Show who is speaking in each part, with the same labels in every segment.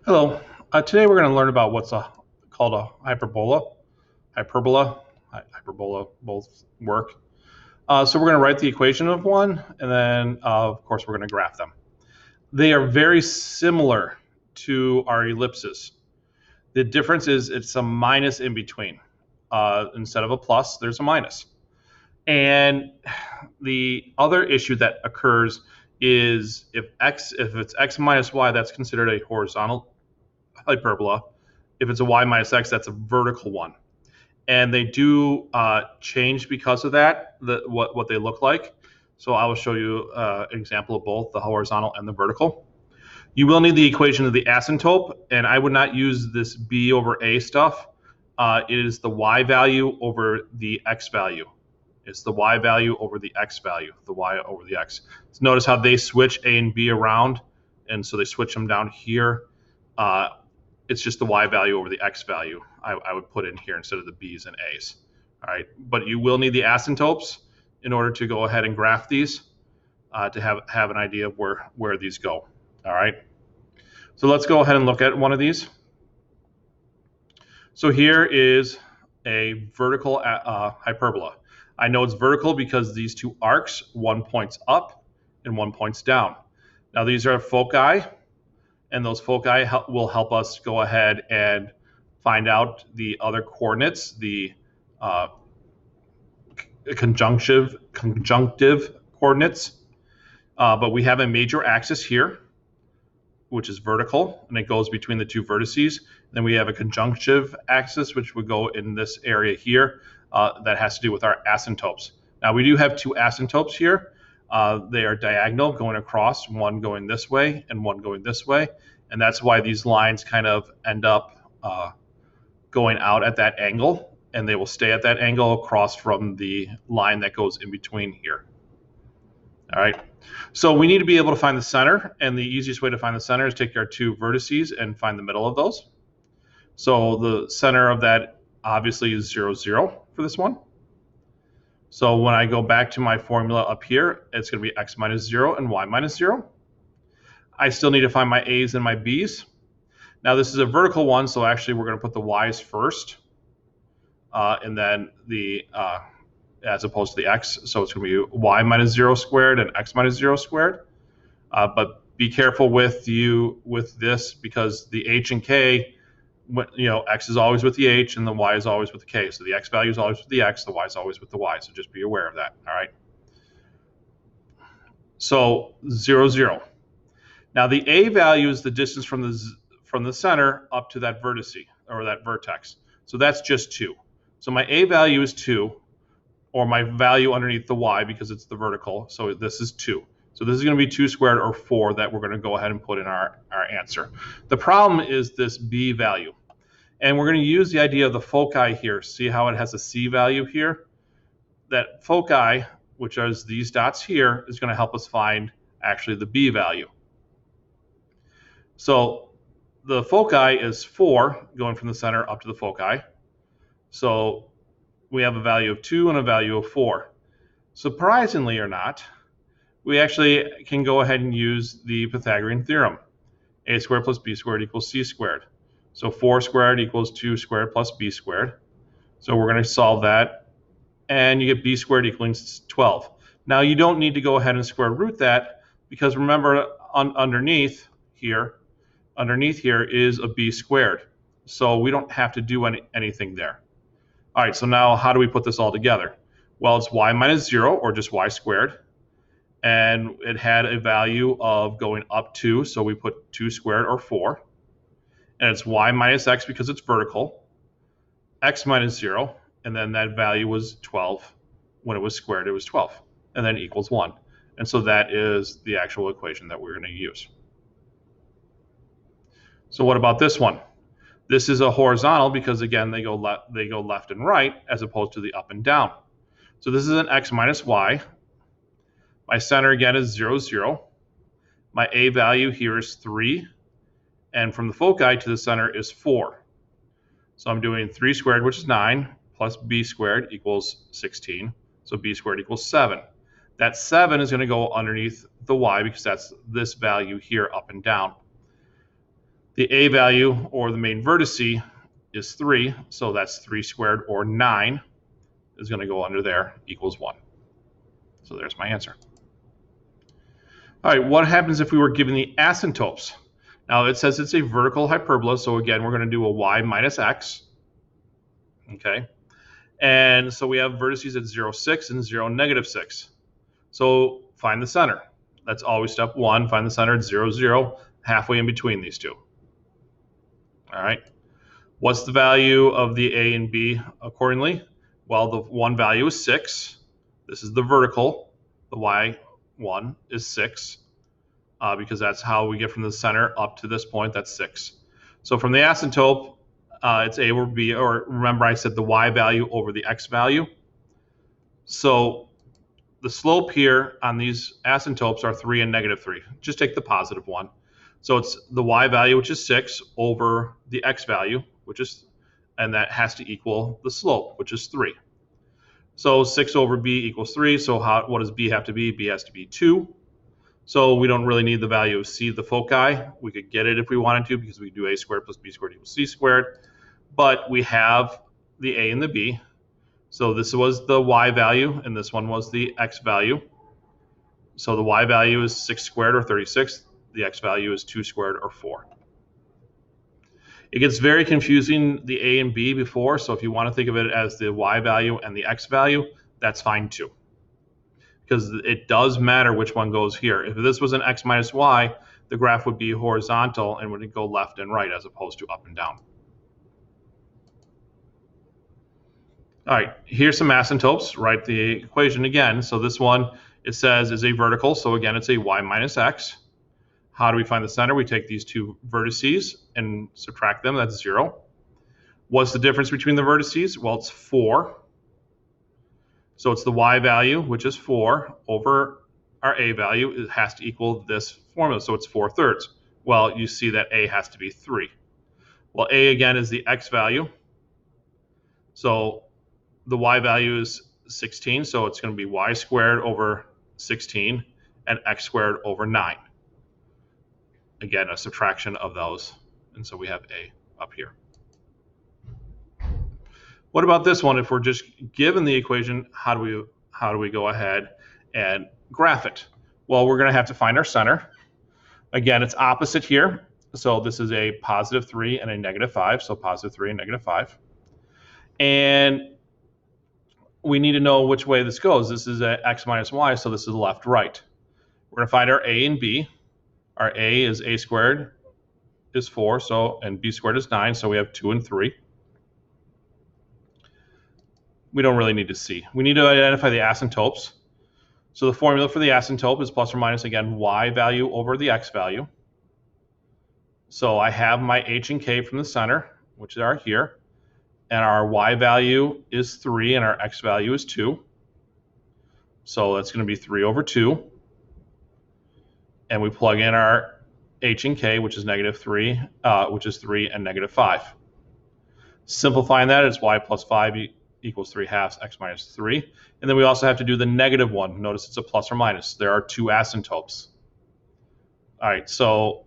Speaker 1: Hello. Today we're going to learn about called a hyperbola. Hyperbola both work. So we're going to write the equation of one, and then of course we're going to graph them. They are very similar to our ellipses. The difference is it's a minus in between. Instead of a plus, there's a minus. And the other issue that occurs is if it's x minus y, that's considered a horizontal hyperbola. If it's a y minus x, that's a vertical one. And they do change because of that, what they look like. So I will show you an example of both the horizontal and the vertical. You will need the equation of the asymptote, and I would not use this b over a stuff. It is the y value over the x value. It's the y value over the x value, the y over the x. So notice how they switch a and b around, and so they switch them down here. It's just the y value over the x value I would put in here instead of the b's and a's. All right, but you will need the asymptotes in order to go ahead and graph these to have an idea of where these go. All right, so let's go ahead and look at one of these. So here is a vertical hyperbola. I know it's vertical because these two arcs, one points up and one points down. Now these are foci, and those foci will help us go ahead and find out the other coordinates, the conjunctive coordinates. But we have a major axis here, which is vertical, and it goes between the two vertices. Then we have a conjunctive axis, which would go in this area here, that has to do with our asymptotes. Now we do have two asymptotes here. They are diagonal, going across, one going this way and one going this way. And that's why these lines kind of end up going out at that angle, and they will stay at that angle across from the line that goes in between here. All right, so we need to be able to find the center, and the easiest way to find the center is take our two vertices and find the middle of those. So the center of that obviously is 0, 0 for this one. So when I go back to my formula up here, it's going to be x minus 0 and y minus 0. I still need to find my a's and my b's. Now this is a vertical one, so actually we're going to put the y's first, and then the as opposed to the x. So it's going to be y minus 0 squared and x minus 0 squared. But be careful with this, because the h and k, x is always with the h and the y is always with the k. So the x value is always with the x, the y is always with the y. So just be aware of that. All right. So 0, 0. Now the a value is the distance from the center up to that vertex or that vertex. So that's just 2. So my a value is 2, or my value underneath the y, because it's the vertical. So this is 2. So this is going to be 2 squared, or 4, that we're going to go ahead and put in our answer. The problem is this b value. And we're going to use the idea of the foci here. See how it has a c value here? That foci, which is these dots here, is going to help us find actually the b value. So the foci is 4, going from the center up to the foci. So we have a value of 2 and a value of 4. Surprisingly or not, we actually can go ahead and use the Pythagorean Theorem. A squared plus b squared equals c squared. So 4 squared equals 2 squared plus b squared. So we're going to solve that, and you get b squared equaling 12. Now you don't need to go ahead and square root that, because remember, underneath here is a b squared. So we don't have to do anything there. All right, so now how do we put this all together? Well, it's y minus 0, or just y squared. And it had a value of going up 2, so we put 2 squared, or 4. And it's y minus x because it's vertical, x minus 0, and then that value was 12. When it was squared, it was 12, and then equals 1. And so that is the actual equation that we're going to use. So what about this one? This is a horizontal because, again, they go left and right as opposed to the up and down. So this is an x minus y. My center, again, is 0, 0. My a value here is 3. And from the foci to the center is 4. So I'm doing 3 squared, which is 9, plus b squared equals 16. So b squared equals 7. That 7 is going to go underneath the y, because that's this value here up and down. The a value, or the main vertice, is 3, so that's 3 squared, or 9, is going to go under there, equals 1. So there's my answer. All right, what happens if we were given the asymptotes? Now it says it's a vertical hyperbola, so again, we're going to do a y minus x. Okay, and so we have vertices at 0, 6 and 0, negative 6. So find the center. That's always step 1. Find the center at 0, 0, halfway in between these two. All right. What's the value of the a and b accordingly? Well, the one value is 6. This is the vertical. The y1 is 6 because that's how we get from the center up to this point. That's 6. So from the asymptote, it's a over b, or remember I said the y value over the x value. So the slope here on these asymptotes are 3 and negative 3. Just take the positive one. So it's the y value, which is 6, over the x value, which is, and that has to equal the slope, which is 3. So 6 over b equals 3. So what does b have to be? B has to be 2. So we don't really need the value of c, the foci. We could get it if we wanted to, because we do a squared plus b squared equals c squared. But we have the a and the b. So this was the y value, and this one was the x value. So the y value is 6 squared, or 36. The x value is 2 squared, or 4. It gets very confusing, the a and b before, so if you want to think of it as the y value and the x value, that's fine too. Because it does matter which one goes here. If this was an x minus y, the graph would be horizontal and would go left and right as opposed to up and down. All right, here's some asymptotes. Write the equation again. So this one, it says, is a vertical. So again, it's a y minus x. How do we find the center? We take these two vertices and subtract them. That's 0. What's the difference between the vertices? Well, it's 4. So it's the y value, which is 4, over our a value. It has to equal this formula. So it's 4/3. Well, you see that a has to be 3. Well, a again is the x value. So the y value is 16. So it's going to be y squared over 16 and x squared over 9. Again, a subtraction of those. And so we have a up here. What about this one? If we're just given the equation, how do we go ahead and graph it? Well, we're going to have to find our center. Again, it's opposite here. So this is a positive 3 and a negative 5. So positive 3 and negative 5. And we need to know which way this goes. This is a x minus y, so this is left, right. We're going to find our a and b. Our a is a squared is 4, so, and b squared is 9, so we have 2 and 3. We don't really need to see. We need to identify the asymptotes. So the formula for the asymptote is plus or minus, again, y value over the x value. So I have my h and k from the center, which are here, and our y value is 3 and our x value is 2. So that's going to be 3 over 2. And we plug in our h and k, which is negative 3, which is 3 and negative 5. Simplifying that, it's y plus 5 equals 3/2 x minus 3. And then we also have to do the negative one. Notice it's a plus or minus. There are two asymptotes. All right, so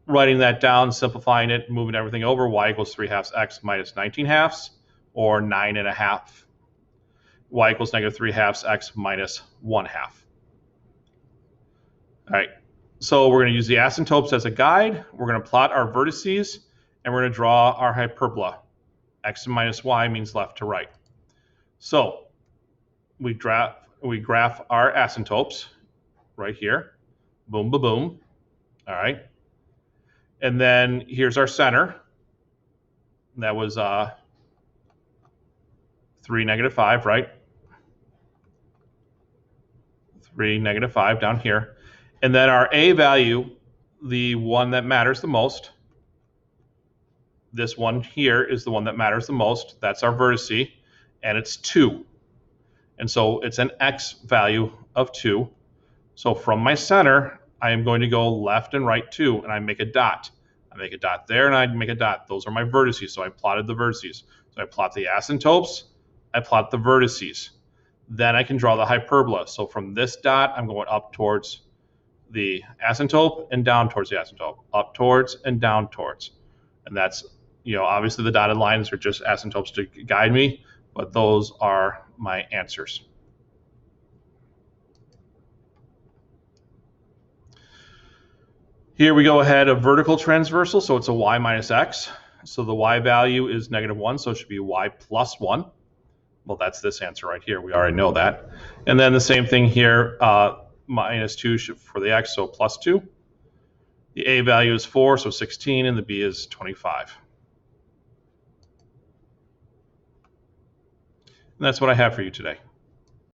Speaker 1: writing that down, simplifying it, moving everything over, y equals 3/2 x minus 19/2, or 9.5. Y equals negative 3/2 x minus 1/2. All right, so we're going to use the asymptotes as a guide. We're going to plot our vertices, and we're going to draw our hyperbola. X minus y means left to right. So we graph our asymptotes right here. Boom, boom, boom. All right. And then here's our center. That was 3, negative 5, right? 3, negative 5 down here. And then our a value, the one that matters the most, this one here is the one that matters the most. That's our vertice, and it's 2. And so it's an x value of 2. So from my center, I am going to go left and right 2, and I make a dot. I make a dot there, and I make a dot. Those are my vertices, so I plotted the vertices. So I plot the asymptotes, I plot the vertices. Then I can draw the hyperbola. So from this dot, I'm going up towards the asymptote and down towards the asymptote, up towards and down towards. And that's, obviously the dotted lines are just asymptotes to guide me, but those are my answers. Here we go ahead of vertical transversal, so it's a y minus x. So the y value is -1, so it should be y plus 1. Well, that's this answer right here. We already know that. And then the same thing here, -2 for the x, so plus 2. The a value is 4, so 16, and the b is 25. And that's what I have for you today.